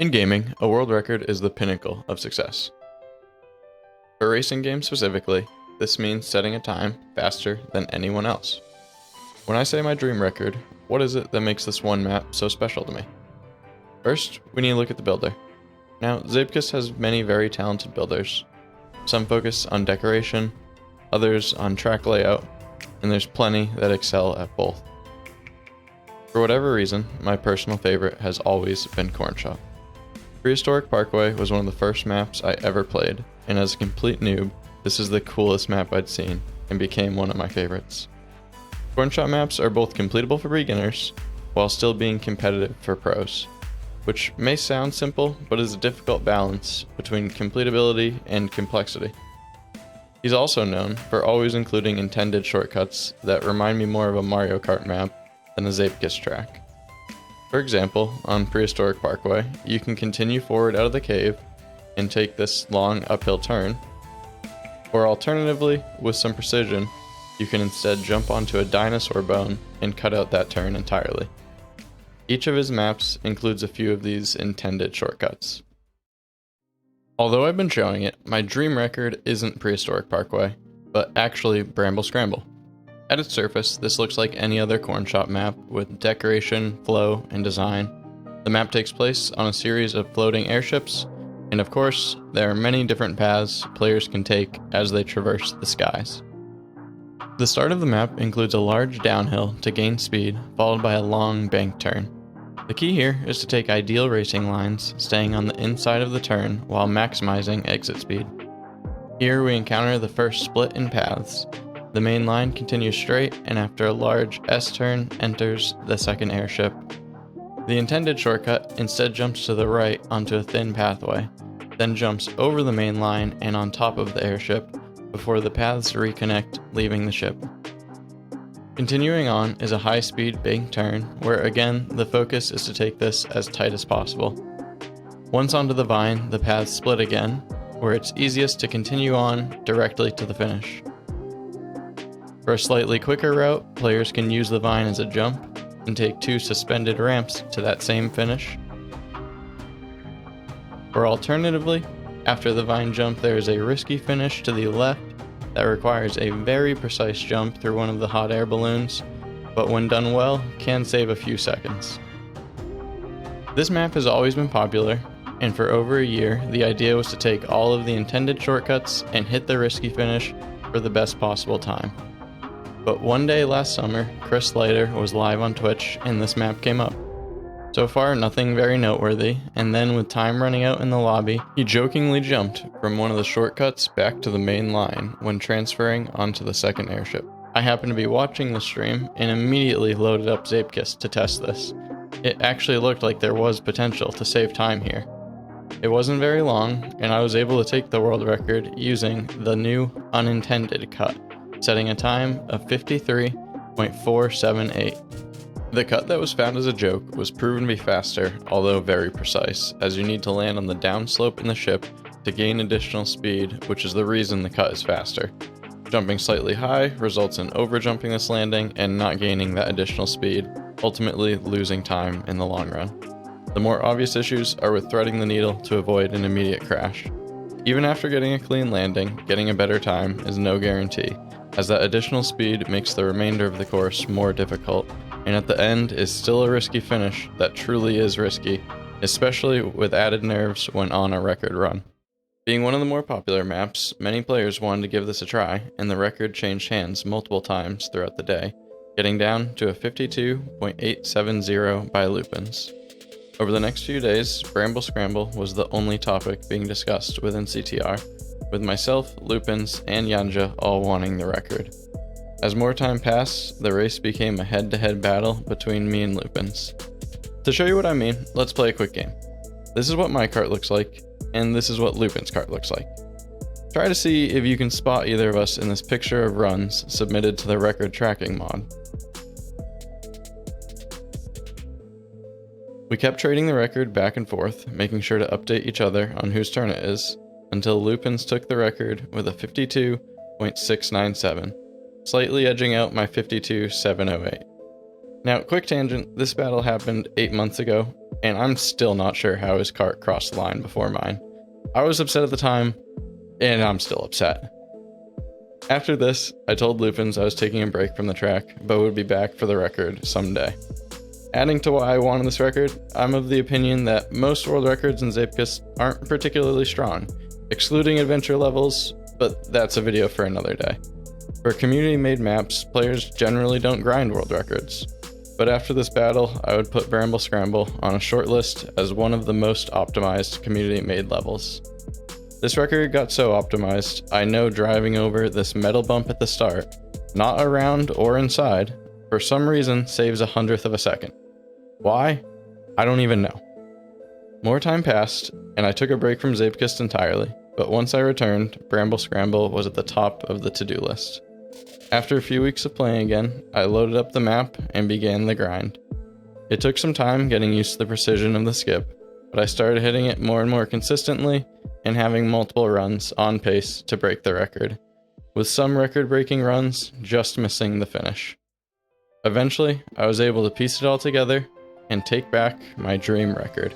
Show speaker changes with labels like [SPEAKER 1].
[SPEAKER 1] In gaming, a world record is the pinnacle of success. For racing games specifically, this means setting a time faster than anyone else. When I say my dream record, what is it that makes this one map so special to me? First, we need to look at the builder. Now, Zeepkist has many very talented builders. Some focus on decoration, others on track layout, and there's plenty that excel at both. For whatever reason, my personal favorite has always been Cornshop. Prehistoric Parkway was one of the first maps I ever played, and as a complete noob, this is the coolest map I'd seen, and became one of my favorites. Cornshop maps are both completable for beginners, while still being competitive for pros, which may sound simple, but is a difficult balance between completability and complexity. He's also known for always including intended shortcuts that remind me more of a Mario Kart map than a Zeepkist track. For example, on Prehistoric Parkway, you can continue forward out of the cave and take this long uphill turn, or alternatively, with some precision, you can instead jump onto a dinosaur bone and cut out that turn entirely. Each of his maps includes a few of these intended shortcuts. Although I've been showing it, my dream record isn't Prehistoric Parkway, but actually Bramble Scramble. At its surface, this looks like any other Cornshop map with decoration, flow, and design. The map takes place on a series of floating airships, and of course, there are many different paths players can take as they traverse the skies. The start of the map includes a large downhill to gain speed, followed by a long bank turn. The key here is to take ideal racing lines, staying on the inside of the turn while maximizing exit speed. Here we encounter the first split in paths. The main line continues straight, and after a large S-turn, enters the second airship. The intended shortcut instead jumps to the right onto a thin pathway, then jumps over the main line and on top of the airship, before the paths reconnect, leaving the ship. Continuing on is a high-speed bank turn, where again, the focus is to take this as tight as possible. Once onto the vine, the paths split again, where it's easiest to continue on directly to the finish. For a slightly quicker route, players can use the vine as a jump and take two suspended ramps to that same finish. Or alternatively, after the vine jump, there is a risky finish to the left that requires a very precise jump through one of the hot air balloons, but when done well, can save a few seconds. This map has always been popular, and for over a year, the idea was to take all of the intended shortcuts and hit the risky finish for the best possible time. But one day last summer, Chris Leiter was live on Twitch and this map came up. So far, nothing very noteworthy, and then with time running out in the lobby, he jokingly jumped from one of the shortcuts back to the main line when transferring onto the second airship. I happened to be watching the stream and immediately loaded up Zeepkist to test this. It actually looked like there was potential to save time here. It wasn't very long, and I was able to take the world record using the new unintended cut, setting a time of 53.478. The cut that was found as a joke was proven to be faster, although very precise, as you need to land on the downslope in the ship to gain additional speed, which is the reason the cut is faster. Jumping slightly high results in overjumping this landing and not gaining that additional speed, ultimately losing time in the long run. The more obvious issues are with threading the needle to avoid an immediate crash. Even after getting a clean landing, getting a better time is no guarantee, as that additional speed makes the remainder of the course more difficult, and at the end is still a risky finish that truly is risky, especially with added nerves when on a record run. Being one of the more popular maps, many players wanted to give this a try, and the record changed hands multiple times throughout the day, getting down to a 52.870 by Lupens. Over the next few days, Bramble Scramble was the only topic being discussed within CTR, with myself, Lupens, and Yanja all wanting the record. As more time passed, the race became a head-to-head battle between me and Lupens. To show you what I mean, let's play a quick game. This is what my cart looks like, and this is what Lupens' cart looks like. Try to see if you can spot either of us in this picture of runs submitted to the record tracking mod. We kept trading the record back and forth, making sure to update each other on whose turn it is, until Lupens took the record with a 52.697, slightly edging out my 52.708. Now, quick tangent, this battle happened 8 months ago, and I'm still not sure how his cart crossed the line before mine. I was upset at the time, and I'm still upset. After this, I told Lupens I was taking a break from the track, but would be back for the record someday. Adding to why I wanted this record, I'm of the opinion that most world records in Zeepkist aren't particularly strong, excluding adventure levels, but that's a video for another day. For community-made maps, players generally don't grind world records. But after this battle, I would put Bramble Scramble on a short list as one of the most optimized community-made levels. This record got so optimized, I know driving over this metal bump at the start, not around or inside, for some reason saves 1/100th of a second. Why? I don't even know. More time passed, and I took a break from Zeepkist entirely, but once I returned, Bramble Scramble was at the top of the to-do list. After a few weeks of playing again, I loaded up the map and began the grind. It took some time getting used to the precision of the skip, but I started hitting it more and more consistently and having multiple runs on pace to break the record, with some record-breaking runs just missing the finish. Eventually, I was able to piece it all together and take back my dream record.